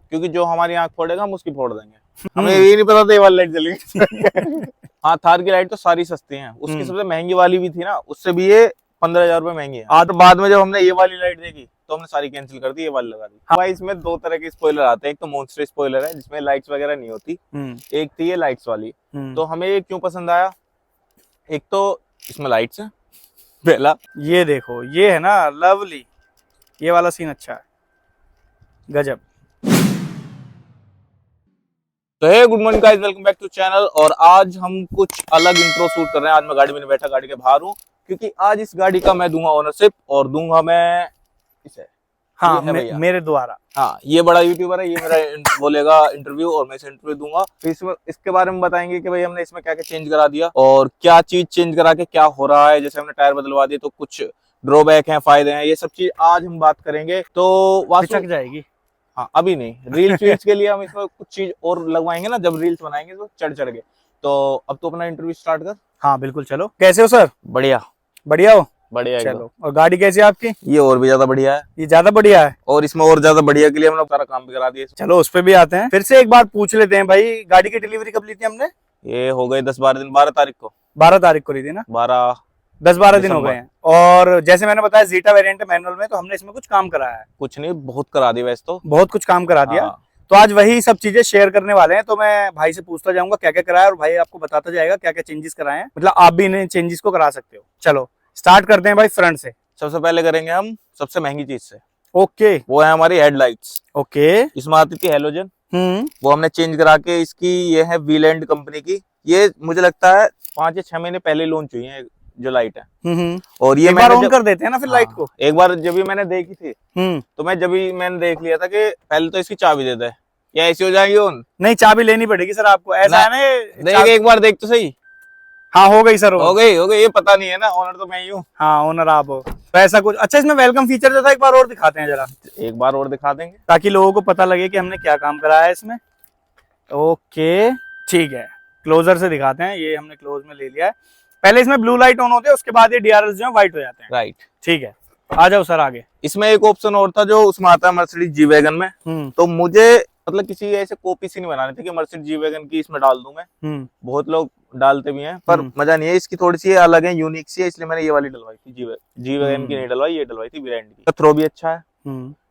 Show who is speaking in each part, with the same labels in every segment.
Speaker 1: क्योंकि जो हमारी आंख फोड़ेगा हम उसकी फोड़ देंगे। हमें ये नहीं पता था ये वाली लाइट जलेगी। हाँ, थार की लाइट तो सारी सस्ती हैं। उसकी सबसे महंगी वाली भी थी ना, उससे भी ये 15,000 रुपए महंगी है। तो बाद में जब हमने ये वाली लाइट देखी तो हमने सारी कैंसिल कर दी, ये वाली लगा दी। हाँ भाई, इसमें दो तरह के स्पॉइलर आते हैं। एक तो मॉन्स्टर स्पॉइलर है जिसमें लाइट्स वगैरह नहीं होती, एक थी ये लाइट्स वाली। तो हमें ये क्यों पसंद आया, एक तो इसमें लाइट्स है पहला।
Speaker 2: ये देखो, ये है ना लवली, ये वाला सीन अच्छा है, गजब।
Speaker 1: तो hey good morning guys, welcome back to channel. और आज हम कुछ अलग इंट्रो शूट कर रहे हैं। आज मैं गाड़ी में नहीं बैठा, गाड़ी के बाहर हूँ, क्योंकि आज इस गाड़ी का मैं दूंगा ओनरशिप और दूंगा मैं इसे।
Speaker 2: हाँ, मेरे द्वारा।
Speaker 1: हाँ, ये बड़ा यूट्यूबर है, ये मेरा बोलेगा इंटरव्यू और मैं इसे इंटरव्यू दूंगा। तो इसमें इसके बारे में बताएंगे कि भाई हमने इसमें क्या क्या चेंज करा दिया और क्या चीज चेंज करा के क्या हो रहा है। जैसे हमने टायर बदलवा दिए तो कुछ ड्रॉबैक हैं, फायदे हैं, ये सब चीज आज हम बात करेंगे। तो
Speaker 2: चक जाएगी।
Speaker 1: हाँ, अभी नहीं, रील्स के लिए हम इसमें कुछ चीज और लगवाएंगे ना, जब रील्स बनाएंगे तो चढ़ के। तो अब तो अपना इंटरव्यू स्टार्ट कर।
Speaker 2: हाँ बिल्कुल, चलो। कैसे हो सर?
Speaker 1: बढ़िया
Speaker 2: बढ़िया हो?
Speaker 1: बढ़िया।
Speaker 2: चलो। और गाड़ी कैसी है आपकी?
Speaker 1: ये और भी ज्यादा बढ़िया है।
Speaker 2: ये ज्यादा बढ़िया है
Speaker 1: और इसमें और ज्यादा बढ़िया के लिए हमने सारा काम भी करा दिया।
Speaker 2: चलो उस पे भी आते हैं। फिर से एक बार पूछ लेते हैं भाई, गाड़ी की डिलीवरी कब ली थी हमने?
Speaker 1: ये हो गए 10-12 दिन, 12 तारीख को।
Speaker 2: 12 तारीख को ली थी ना? 10-12 दिन हो गए हैं। और जैसे मैंने बताया जीटा वेरिएंट मैनुअल में, तो हमने इसमें कुछ काम कराया है।
Speaker 1: कुछ नहीं, बहुत करा दिया वैसे तो,
Speaker 2: बहुत कुछ काम करा दिया। तो आज वही सब चीजें शेयर करने वाले हैं। तो मैं भाई से पूछता जाऊंगा क्या क्या कराया, और भाई आपको बताता जाएगा क्या क्या चेंजेस कराए हैं। मतलब आप भी इन चेंजेस को करा सकते हो। चलो स्टार्ट करते हैं भाई फ्रंट से।
Speaker 1: सबसे पहले करेंगे हम सबसे महंगी चीज से।
Speaker 2: ओके।
Speaker 1: वो है हमारी हेडलाइट्स।
Speaker 2: ओके।
Speaker 1: इसमें आती थी हेलोजन, वो हमने चेंज करा के इसकी, ये है वीलैंड कंपनी की। ये मुझे लगता है 5 या 6 महीने पहले लॉन्च हुई है जो लाइट है। और ये
Speaker 2: मैंने ऑन कर देते हैं ना फिर लाइट को।
Speaker 1: एक बार जब भी मैंने देखी थी तो मैंने देख लिया था कि पहले तो इसकी चाबी दे दे, या ऐसी हो जाएगी ऑन।
Speaker 2: नहीं, चाबी लेनी पड़ेगी सर आपको, ऐसा है ना।
Speaker 1: एक बार देख तो सही।
Speaker 2: हाँ हो गई सर,
Speaker 1: हो गई। ये पता नहीं है ना, ओनर तो मैं ही हूँ।
Speaker 2: हाँ ओनर आप हो, तो ऐसा कुछ। अच्छा, इसमें वेलकम फीचर जो था एक बार और दिखाते हैं जरा।
Speaker 1: एक बार और दिखा देंगे
Speaker 2: ताकि लोगों को पता लगे कि हमने क्या काम कराया है इसमें। ओके ठीक है, क्लोजर से दिखाते हैं। ये हमने क्लोज में ले लिया है। पहले इसमें ब्लू लाइट ऑन होते हैं, उसके बाद ये डीआरएल्स जो है व्हाइट हो जाते हैं।
Speaker 1: राइट,
Speaker 2: ठीक है, आ जाओ सर आगे।
Speaker 1: इसमें एक ऑप्शन और था जो उसमें आता है मर्सिडीज जी वैगन में। तो मुझे मतलब किसी ऐसे कॉपी सी नहीं बनानी थी कि मर्सिडीज जी वैगन की इसमें डाल दूं मैं। बहुत लोग डालते भी हैं पर मजा नहीं है। इसकी थोड़ी सी अलग है, यूनिक सी है, इसलिए मैंने ये वाली डलवाई थी। जी वैगन की नहीं डलवाई, ये डलवाई थी वीलैंड की। थ्रो भी अच्छा है,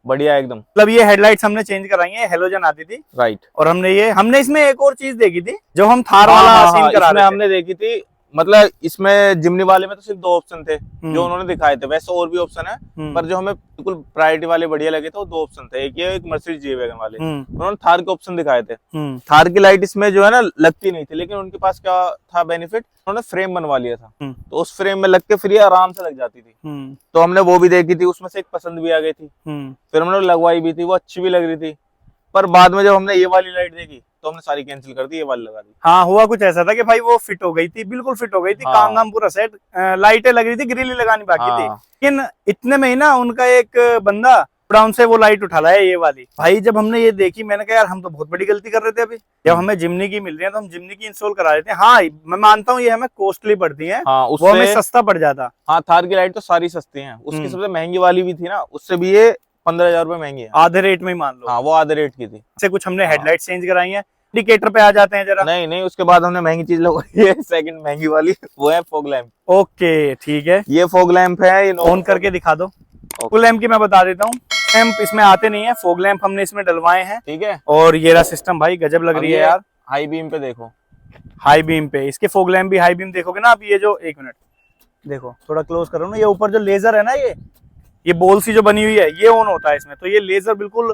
Speaker 1: बढ़िया एकदम।
Speaker 2: मतलब ये हेडलाइट्स हमने चेंज कराई है, हेलोजन आती थी। राइट। और हमने इसमें एक और चीज देखी थी जो हम थार वाला सीन करा रहे थे।
Speaker 1: हमने देखी थी, मतलब इसमें जिमनी वाले में तो सिर्फ 2 ऑप्शन थे जो उन्होंने दिखाए थे। वैसे और भी ऑप्शन है, पर जो हमें बिल्कुल प्रायोरिटी वाले बढ़िया लगे थे वो 2 ऑप्शन थे, एक ये एक मर्सिडीज जी वैगन वाले। उन्होंने थार के ऑप्शन दिखाए थे। थार की लाइट इसमें जो है ना लगती नहीं थी, लेकिन उनके पास क्या था बेनिफिट, उन्होंने फ्रेम बनवा लिया था। तो उस फ्रेम में लग के फिर ये आराम से लग जाती थी। तो हमने वो भी देखी थी, उसमें से एक पसंद भी आ गई थी। फिर हमने लगवाई भी थी, वो अच्छी भी लग रही थी। पर बाद में जब हमने ये वाली लाइट देखी तो हमने सारी कैंसिल कर दी, ये वाली लगा दी।
Speaker 2: हाँ, हुआ कुछ ऐसा था कि भाई वो फिट हो गई थी, बिल्कुल फिट हो गई थी। काम नाम पूरा सेट, लाइटें लग रही थी, ग्रिल लगानी बाकी थी। लेकिन इतने में ही ना उनका एक बंदा ब्राउन से वो लाइट उठा लाया, ये वाली। भाई जब हमने ये देखी, मैंने कहा यार हम तो बहुत बड़ी गलती कर रहे थे। अभी जब हमें जिमनी की मिल रही है तो हम जिमनी की इंस्टॉल करा लेते हैं। हाँ मैं मानता हूँ ये हमें कॉस्टली पड़ती है, वो हमें सस्ता पड़ जाता।
Speaker 1: हाँ, थार की लाइट तो सारी सस्ती है। उसकी सबसे महंगी वाली भी थी ना, उससे भी ये 15,000 रुपए महंगी है,
Speaker 2: आधे रेट में ही मान लो।
Speaker 1: हाँ, वो आधे रेट की थी।
Speaker 2: से कुछ हमने हेडलाइट चेंज कराई है। इंडिकेटर पे आ जाते हैं जरा।
Speaker 1: नहीं, उसके बाद हमने महंगी चीज लगवाई है, सेकंड महंगी वाली, वो है फॉग लैंप।
Speaker 2: ओके ठीक है,
Speaker 1: ये फॉग लैंप है,
Speaker 2: ऑन करके दिखा दो। फुल लैंप की मैं बता देता हूँ, लैंप इसमें आते नहीं है, फॉग लैंप हमने इसमें डलवाए हैं।
Speaker 1: ठीक है।
Speaker 2: और ये रहा सिस्टम, भाई गजब लग रही है यार।
Speaker 1: हाई बीम पे देखो,
Speaker 2: हाई बीम पे इसके फॉग लैंप भी हाई बीम देखोगे ना आप। ये जो, एक मिनट देखो, थोड़ा क्लोज करो ना। ये ऊपर जो लेजर है ना, ये बॉल सी जो बनी हुई है, ये ऑन होता है इसमें। तो ये लेजर बिल्कुल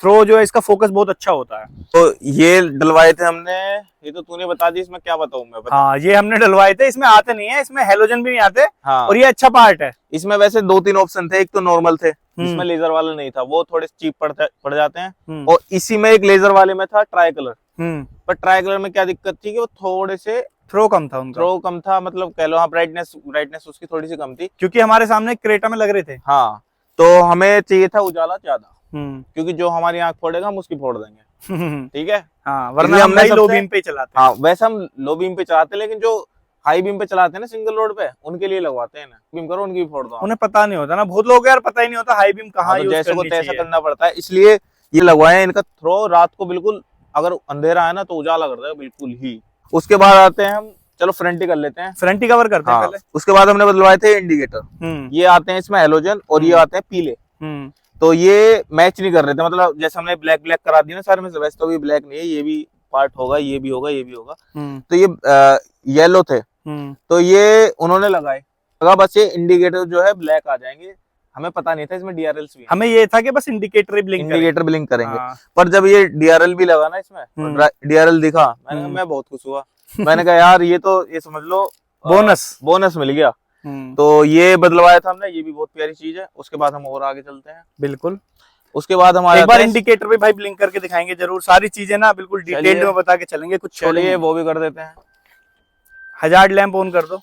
Speaker 2: थ्रो जो है, इसका फोकस बहुत अच्छा होता है।
Speaker 1: तो ये डलवाए थे हमने, ये तो तूने बता दी, इसमें क्या बताऊं मैं।
Speaker 2: हाँ, ये हमने डलवाए थे। इसमें आते नहीं है, इसमें हेलोजन भी नहीं आते।
Speaker 1: हाँ।
Speaker 2: और ये अच्छा पार्ट है।
Speaker 1: इसमें वैसे 2-3 ऑप्शन थे, एक तो नॉर्मल थे जिसमें लेजर वाला नहीं था, वो थोड़े चीप पड़ जाते हैं। और इसी में एक लेजर वाले में था ट्राई कलर। पर ट्राई कलर में क्या दिक्कत थी कि वो थोड़े से
Speaker 2: थ्रो कम था उनका।
Speaker 1: थ्रो कम था, मतलब कह लो। हाँ, ब्राइटनेस उसकी थोड़ी सी कम थी,
Speaker 2: क्योंकि हमारे सामने क्रेटा में लग रहे थे।
Speaker 1: हाँ, तो हमें चाहिए था उजाला ज्यादा, क्योंकि जो हमारी आंख फोड़ेगा हम उसकी फोड़ देंगे। ठीक है।
Speaker 2: हाँ, वरना हम लो बीम पे चलाते हैं।
Speaker 1: हाँ, वैसे हम लो बीम पे चलाते हैं, लेकिन जो हाई बीम पे चलाते हैं ना सिंगल रोड पे, उनके लिए लगवाते हैं ना। बीम करो, उनकी भी फोड़ दो।
Speaker 2: उन्हें पता नहीं होता ना, बहुत लोग यार पता ही नहीं होता हाई बीम कहाँ यूज
Speaker 1: जैसे को तैसा करना पड़ता है। इसलिए ये लगवाए हैं, इनका थ्रो रात को बिल्कुल अगर अंधेरा है ना तो उजाला करता है बिल्कुल ही। उसके बाद आते हैं हम, चलो फ्रंट ही कर लेते हैं,
Speaker 2: फ्रंट ही कवर करते हैं
Speaker 1: हाँ।
Speaker 2: पहले।
Speaker 1: उसके बाद हमने बदलवाए थे इंडिकेटर, ये आते हैं इसमें हेलोजन और ये आते हैं पीले। तो ये मैच नहीं कर रहे थे, मतलब जैसे हमने ब्लैक ब्लैक करा दिया ना सारे में से, वैसे तो भी ब्लैक नहीं है, ये भी पार्ट होगा, ये भी होगा, ये भी होगा। तो ये येलो थे, तो ये उन्होंने लगाए, लगा बस ये इंडिकेटर जो है ब्लैक आ जाएंगे। हमें पता नहीं था इसमें डीआरएल्स भी,
Speaker 2: हमें ये था कि बस इंडिकेटर ब्लिंक
Speaker 1: करेंगे। पर जब ये डीआरएल भी लगा ना इसमें, डीआरएल दिखा, मैंने कहा मैं बहुत खुश हुआ। मैंने कहा यार ये तो ये समझ लो बोनस मिल गया। तो ये बदलवाया था हमने, ये भी बहुत प्यारी चीज है। उसके बाद हम और आगे चलते हैं।
Speaker 2: बिल्कुल।
Speaker 1: उसके बाद हम
Speaker 2: एक बार इंडिकेटर भी भाई ब्लिंक करके दिखाएंगे जरूर, सारी चीजें ना बिल्कुल डिटेल्ड में बता के चलेंगे, कुछ
Speaker 1: चलिए वो भी कर देते हैं।
Speaker 2: हजार्ड लैंप ऑन कर दो।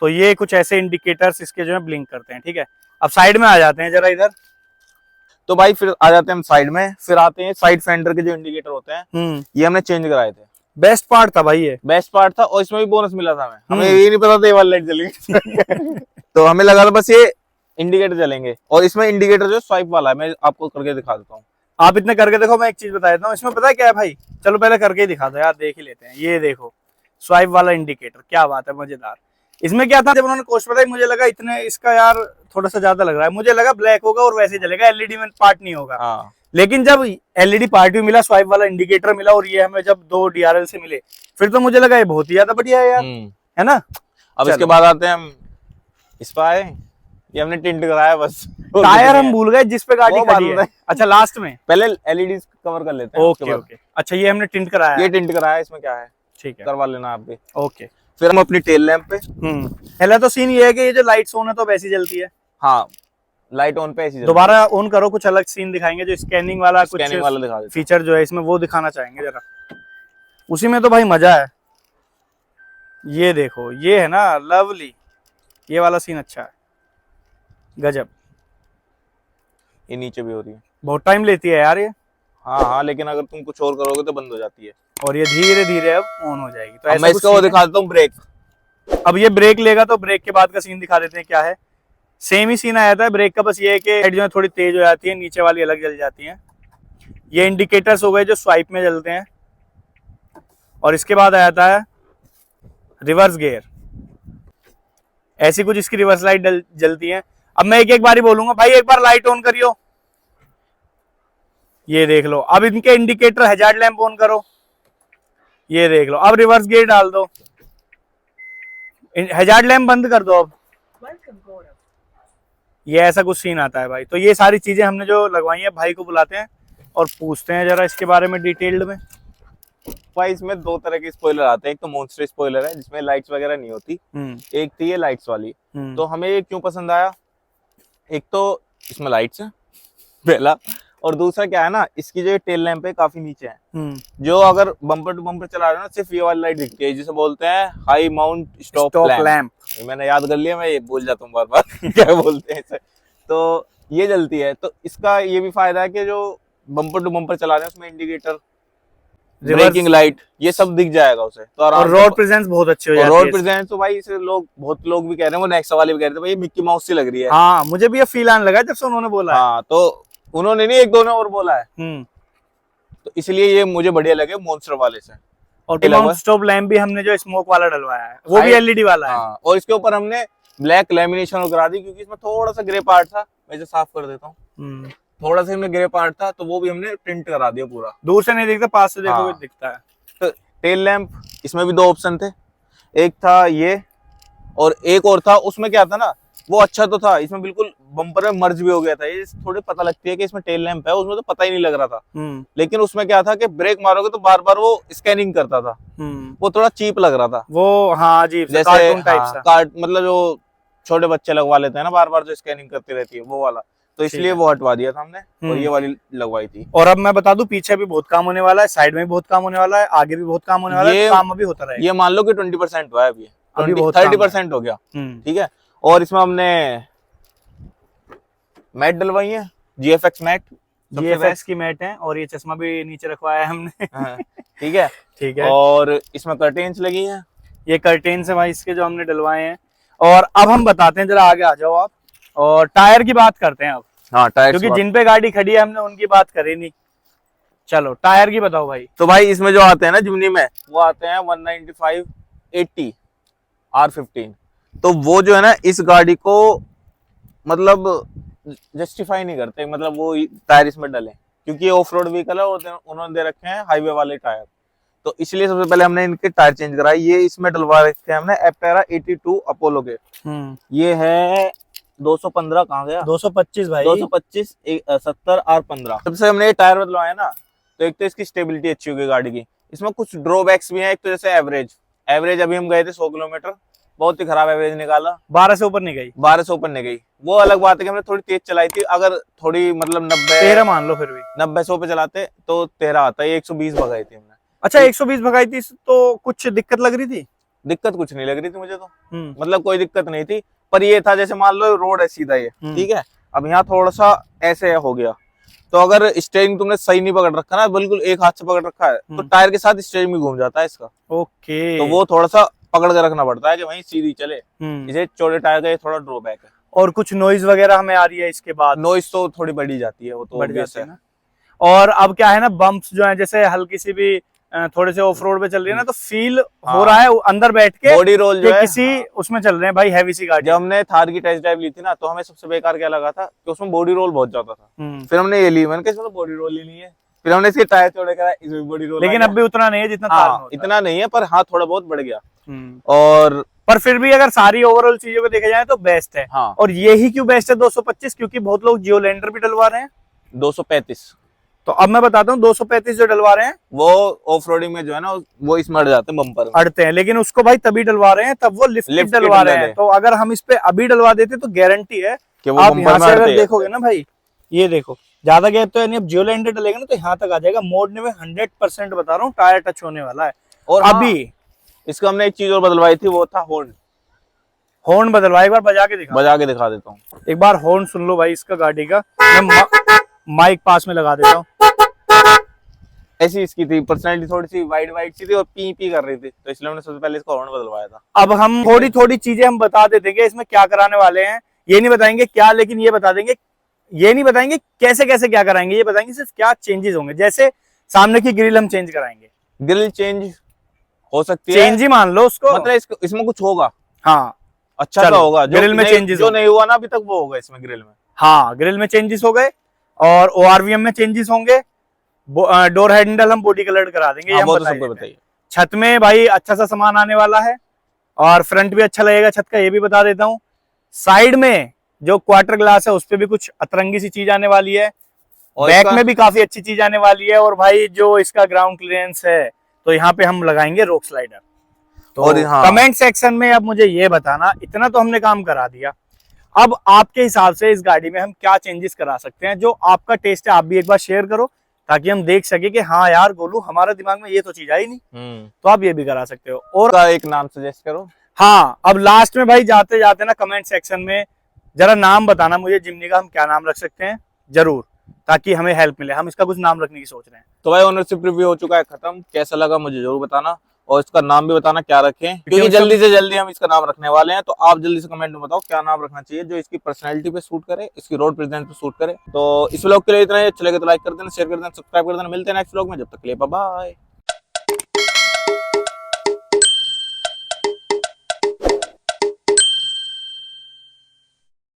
Speaker 2: तो ये कुछ ऐसे इंडिकेटर्स इसके जो है ब्लिंक करते हैं, ठीक है। अब साइड में आ जाते हैं जरा इधर।
Speaker 1: तो भाई फिर आ जाते हैं हम साइड में, फिर आते हैं साइड फेंडर के जो इंडिकेटर होते हैं, ये हमने चेंज कराए थे।
Speaker 2: बेस्ट पार्ट था भाई, ये
Speaker 1: बेस्ट पार्ट था, और इसमें भी बोनस मिला था हमें ये नहीं पता था ये वाली लाइट जलेगी। तो हमें लगा था बस ये इंडिकेटर जलेंगे, और इसमें इंडिकेटर जो स्वाइप वाला है, मैं आपको करके दिखा देता हूँ।
Speaker 2: आप इतने करके देखो, मैं एक चीज बता देता हूँ इसमें, पता है क्या है भाई, चलो पहले करके ही दिखा दो यार, देख ही लेते हैं। ये देखो स्वाइप वाला इंडिकेटर, क्या बात है, मजेदार। इसमें क्या था, जब उन्होंने कॉस्ट बताई मुझे लगा इतने इसका यार थोड़ा सा ज्यादा लग रहा है, मुझे लगा ब्लैक होगा और वैसे चलेगा, एलईडी में पार्ट नहीं होगा।
Speaker 1: हाँ।
Speaker 2: लेकिन जब एलईडी पार्ट भी मिला, स्वाइप वाला इंडिकेटर मिला, और ये हमें जब 2 डीआरएल से मिले, फिर तो मुझे लगा ये बहुत ही ज्यादा बढ़िया है यार, है ना।
Speaker 1: अब इसके बाद आते हैं हम इस पे आए, ये हमने टिंट कराया बस।
Speaker 2: टायर हम भूल गए जिस पे गाड़ी खड़ी है। अच्छा लास्ट में
Speaker 1: पहले एलईडी कवर कर लेते हैं।
Speaker 2: Okay okay. अच्छा ये हमने टिंट कराया,
Speaker 1: ये टिंट कराया, इसमें क्या है
Speaker 2: ठीक है,
Speaker 1: करवा लेना आप भी।
Speaker 2: ओके।
Speaker 1: फिर हम अपनी टेल लैंप पे,
Speaker 2: पहला तो सीन ये है कि ये जो लाइट्स ऑन है तो वैसी जलती है।
Speaker 1: हाँ लाइट ऑन पे ऐसी।
Speaker 2: दोबारा ऑन करो, कुछ अलग सीन दिखाएंगे, जो स्कैनिंग वाला कुछ
Speaker 1: दिखा
Speaker 2: फीचर जो है इसमें वो दिखाना चाहेंगे जरा। उसी में तो भाई मजा है। ये देखो, ये है ना लवली, ये वाला सीन अच्छा है, गजब।
Speaker 1: ये नीचे भी हो रही है,
Speaker 2: बहुत टाइम लेती है यार ये।
Speaker 1: हाँ, लेकिन अगर तुम कुछ और करोगे तो बंद हो जाती है,
Speaker 2: और ये धीरे धीरे अब ऑन हो जाएगी। तो
Speaker 1: मैं इसका वो दिखा देता हूँ, ब्रेक।
Speaker 2: अब ये ब्रेक लेगा तो ब्रेक के बाद का सीन दिखा देते हैं क्या है। सेम ही सीन आया था ब्रेक का, बस ये है कि लाइट जो है थोड़ी तेज हो जाती है, नीचे वाली अलग जल जाती है। ये इंडिकेटर्स हो गए जो स्वाइप में जलते हैं। और इसके बाद आ जाता है रिवर्स गियर, ऐसी कुछ इसकी रिवर्स लाइट जलती है। अब मैं एक एक बारी बोलूंगा, भाई एक बार लाइट ऑन करियो, ये देख लो। अब इनके इंडिकेटर हजार्ड लैंप ऑन करो, ये देख लो। अब रिवर्स गियर डाल दो, हजार्ड लैंप बंद कर दो। अब ये ऐसा कुछ सीन आता है भाई। तो ये सारी चीजें हमने जो लगवाई है, भाई को बुलाते हैं और पूछते हैं जरा इसके बारे में डिटेल्ड में।
Speaker 1: भाई इसमें 2 तरह के स्पॉइलर आते हैं, एक तो मॉन्स्टर स्पॉइलर है जिसमें लाइट्स वगैरह नहीं होती, एक थी ये लाइट्स वाली। तो हमें ये क्यों पसंद आया, एक तो इसमें लाइट्स है पहला, और दूसरा क्या है ना, इसकी जो टेल लैंप है काफी नीचे है, जो अगर बम्पर टू बम्पर चला रहे हो ना, सिर्फ ये वाली लाइट दिखती है, जिसे बोलते हैं हाई माउंट स्टॉप लैंप। मैंने याद कर लिया, मैं ये भूल जाता हूँ बार बार क्या बोलते हैं इसे। तो ये जलती है, तो इसका ये भी फायदा है कि जो बम्पर टू बम्पर चला रहे हैं उसमें इंडिकेटर, ब्रेकिंग लाइट, ये सब दिख जाएगा उसे। तो
Speaker 2: और रोड प्रेजेंस बहुत अच्छी हो जाती है।
Speaker 1: रोड प्रेजेंस तो भाई इसे बहुत लोग भी कह रहे हैं, वो नेक्सा वाले भी कह रहे थे भाई मिक्की माउस सी लग रही है।
Speaker 2: हाँ मुझे भी ये फील आने लगा जब से उन्होंने बोला।
Speaker 1: हाँ तो उन्होंने नहीं, एक दो ने और बोला है, तो इसलिए ये मुझे बढ़िया लगे मॉन्स्टर वाले से।
Speaker 2: और स्टॉप लैंप भी हमने जो स्मोक वाला डलवाया है वो भी एलईडी वाला है।
Speaker 1: हाँ, और इसके ऊपर हमने ब्लैक लेमिनेशन करा दी, क्योंकि इसमें थोड़ा सा ग्रे पार्ट था, मैं इसे साफ कर देता हूँ। थोड़ा सा इसमें ग्रे पार्ट था, तो वो भी हमने टिंट करा दिया पूरा।
Speaker 2: दूर से नहीं दिखता, पास से देखोगे दिखता है।
Speaker 1: तो टेल लैंप, इसमें भी 2 ऑप्शन थे, एक था ये और एक और था। उसमें क्या था ना, वो अच्छा तो था, इसमें बिल्कुल बम्पर में मर्ज भी हो गया था। ये थोड़ी पता लगती है कि इसमें टेल लैंप है, उसमें तो पता ही नहीं लग रहा था। लेकिन उसमें क्या था कि ब्रेक मारोगे तो बार बार वो स्कैनिंग करता था, वो थोड़ा चीप लग रहा था वो।
Speaker 2: हाँ जी,
Speaker 1: जैसे कार्टून टाइप सा, मतलब जो छोटे बच्चे लगवा लेते हैं ना बार बार, जो स्कैनिंग करती रहती है वो वाला। तो इसलिए वो हटवा दिया था हमने और ये वाली लगवाई थी।
Speaker 2: और अब मैं बता दूं, पीछे भी बहुत काम होने वाला है, साइड में भी बहुत काम होने वाला है, आगे भी बहुत काम होने वाला है। काम अभी होता रहेगा।
Speaker 1: ये मान लो कि 20% हुआ है, अभी 30% हो गया, ठीक है। और इसमें हमने मैट डलवाई है, GFX मैट,
Speaker 2: GFX की मैट है, और ये चश्मा भी नीचे रखवाया है हमने।
Speaker 1: ठीक है, ठीक है। और इसमें कर्टेन्स लगी हैं,
Speaker 2: ये कर्टेन्स है भाई इसके जो हमने डलवाए हैं। और अब हम बताते हैं, जरा आगे आ जाओ आप, और टायर की बात करते हैं अब।
Speaker 1: हाँ टायर
Speaker 2: क्योंकि जिन पे गाड़ी खड़ी है हमने उनकी बात करी नहीं। चलो टायर की बताओ भाई।
Speaker 1: तो भाई इसमें जो आते हैं ना जिमनी में, वो आते हैं 195/80 R15। तो वो जो है ना इस गाड़ी को मतलब जस्टिफाई नहीं करते, मतलब वो टायर इसमें डले, क्योंकि ये ऑफ रोड व्हीकल है और उन्होंने दे रखे हैं हाईवे वाले टायर। तो इसलिए सबसे पहले हमने इनके टायर चेंज कराए। ये इसमें डलवा रखे हैं हमने एपेरा 82 अपोलो के। ये है 215, कहाँ गया,
Speaker 2: 225 भाई,
Speaker 1: 225 70 R15। सबसे हमने ये टायर बदलवाए ना, तो एक तो इसकी स्टेबिलिटी अच्छी होगी गाड़ी की। इसमें कुछ ड्रॉबैक्स भी हैं। एक तो जैसे एवरेज अभी हम गए थे 100 किलोमीटर, बहुत ही खराब एवरेज निकाला,
Speaker 2: 12 से ऊपर नहीं गई।
Speaker 1: 12 से ऊपर नहीं गई। वो अलग बात है कि हमने थोड़ी तेज चलाई थी। अगर थोड़ी मतलब
Speaker 2: 13 मान लो, फिर भी
Speaker 1: 90-100 पे चलाते तो 13 आता है। 120 भगाई थी हमने।
Speaker 2: अच्छा 120 भगाई थी, तो कुछ दिक्कत लग रही थी?
Speaker 1: दिक्कत कुछ नहीं लग रही थी मुझे तो, मतलब कोई दिक्कत नहीं थी। पर ये था जैसे मान लो रोड है सीधा ये, ठीक है, अब यहाँ थोड़ा सा ऐसे हो गया, तो अगर स्टीयरिंग तुमने सही नहीं पकड़ रखा ना, बिल्कुल एक हाथ से पकड़ रखा है, तो टायर के साथ स्टीयरिंग भी घूम जाता है इसका।
Speaker 2: ओके,
Speaker 1: तो वो थोड़ा सा पकड़ के रखना पड़ता है कि वहीं सीधी चले। इसे चौड़े टायर का ये थोड़ा ड्रॉबैक है।
Speaker 2: और कुछ नॉइज वगैरह हमें आ रही है इसके बाद?
Speaker 1: नॉइज तो थोड़ी बढ़ी जाती है, वो तो
Speaker 2: बढ़ जाती है ना। और अब क्या है ना, बम्प्स जो है, जैसे हल्की सी भी थोड़े से ऑफ रोड पे चल रही है ना, तो फील हो रहा है अंदर बैठ के,
Speaker 1: बॉडी रोल जो है
Speaker 2: किसी उसमें चल रहे हैं भाई, हैवी सी गाड़ी।
Speaker 1: जब हमने थार की टेस्ट ड्राइव ली थी ना, तो हमें सबसे बेकार क्या लगा था कि उसमें बॉडी रोल बहुत ज्यादा था। फिर हमने ये ली, मैंने कहा बॉडी रोल ही नहीं है। फिर हमने इसके टायर चौड़े कराए, इसमें बॉडी रोल,
Speaker 2: लेकिन अब भी उतना नहीं है जितना थार में होता
Speaker 1: इतना नहीं है, पर हाँ थोड़ा बहुत बढ़ गया।
Speaker 2: और पर फिर भी अगर सारी ओवरऑल चीजों को देखा जाए तो बेस्ट है।
Speaker 1: हाँ।
Speaker 2: और यही क्यों बेस्ट है 225? क्योंकि बहुत लोग जियोलैंडर भी डलवा रहे हैं।
Speaker 1: 235।
Speaker 2: तो अब मैं बताता हूँ, 235 जो डलवा रहे हैं
Speaker 1: वो ऑफ रोडिंग में जो है ना, वो इसमें अड़ जाते हैं, बम्पर में
Speaker 2: अड़ते हैं, लेकिन उसको भाई तभी डलवा रहे हैं तब वो लिफ्ट डलवा रहे हैं। तो अगर हम इस पे अभी डलवा देते तो गारंटी है
Speaker 1: कि वो
Speaker 2: आप
Speaker 1: बम्पर
Speaker 2: यहाँ
Speaker 1: में
Speaker 2: से
Speaker 1: अड़ते
Speaker 2: अगर
Speaker 1: हैं।
Speaker 2: देखोगे ना भाई, ये देखो ज्यादा गैप तो यानी अब जियोलैंडर डलेगा ना तो यहाँ तक आ जाएगा। मोड़ने में 100% बता रहा हूँ टायर टच होने वाला है।
Speaker 1: और
Speaker 2: अभी
Speaker 1: इसका हमने एक चीज और बदलवाई थी, वो था
Speaker 2: हॉर्न बदलवा। एक बार बजा के दिखा
Speaker 1: देता हूँ।
Speaker 2: एक बार हॉर्न सुन लो भाई इसका गाड़ी का। मैं माइक पास में लगा देता हूँ।
Speaker 1: ऐसी इसकी थी पर्सनैलिटी, थोड़ी सी वाइड सी थी और पी पी कर रही थी, तो इसलिए हमने सबसे पहले इसका हॉर्न बदलवाया था।
Speaker 2: अब हम थोड़ी चीजें हम बता देते हैं इसमें क्या कराने वाले हैं। ये नहीं बताएंगे क्या, लेकिन ये बता देंगे, ये नहीं बताएंगे कैसे कैसे क्या कराएंगे, ये बताएंगे सिर्फ क्या चेंजेस होंगे। जैसे सामने की ग्रिल हम चेंज कराएंगे।
Speaker 1: ग्रिल चेंज हो सकती है,
Speaker 2: चेंज ही मान लो उसको,
Speaker 1: मतलब इसमें कुछ होगा।
Speaker 2: हाँ
Speaker 1: अच्छा सा होगा।
Speaker 2: ग्रिल में चेंजेस
Speaker 1: जो नहीं हुआ ना अभी तक, वो होगा इसमें ग्रिल में।
Speaker 2: हाँ ग्रिल में चेंजेस हो गए, और ORVM में चेंजेस होंगे। डोर हैंडल हम बॉडी कलर करा देंगे।
Speaker 1: हाँ, वो तो सबको बताइए।
Speaker 2: छत में भाई अच्छा सा सामान आने वाला है, और फ्रंट भी अच्छा लगेगा छत का, ये भी बता देता हूँ। साइड में जो क्वार्टर ग्लास है उस पे भी कुछ अतरंगी सी चीज आने वाली है, और बैक में भी काफी अच्छी चीज आने वाली है। और भाई जो इसका ग्राउंड क्लियरेंस है, तो यहाँ पे हम लगाएंगे रॉक स्लाइडर। तो
Speaker 1: और
Speaker 2: कमेंट सेक्शन में अब मुझे ये बताना, इतना तो हमने काम करा दिया, अब आपके हिसाब से इस गाड़ी में हम क्या चेंजेस करा सकते हैं। जो आपका टेस्ट है आप भी एक बार शेयर करो, ताकि हम देख सके कि हाँ यार गोलू हमारे दिमाग में ये तो चीज आई नहीं, तो आप ये भी करा सकते हो। और
Speaker 1: एक नाम सजेस्ट करो।
Speaker 2: हाँ अब लास्ट में भाई जाते जाते ना कमेंट सेक्शन में जरा नाम बताना मुझे जिमनी का, हम क्या नाम रख सकते हैं जरूर, ताकि हमें हेल्प मिले। हम इसका कुछ नाम रखने की सोच रहे हैं।
Speaker 1: तो भाई ओनरशिप रिव्यू हो चुका है खत्म, कैसा लगा मुझे जरूर बताना, और इसका नाम भी बताना क्या रखें, क्योंकि जल्दी से जल्दी हम इसका नाम रखने वाले हैं। तो आप जल्दी से कमेंट में बताओ क्या नाम रखना चाहिए, जो इसकी पर्सनैलिटी पे सूट करे, इसकी रोड प्रेजेंस पे सूट करे। तो इस व्लॉग के लिए इतना ही। अच्छा लगे तो लाइक कर देना, शेयर कर देना, सब्सक्राइब कर देना। मिलते हैं नेक्स्ट व्लॉग में, जब तक के लिए बाय बाय।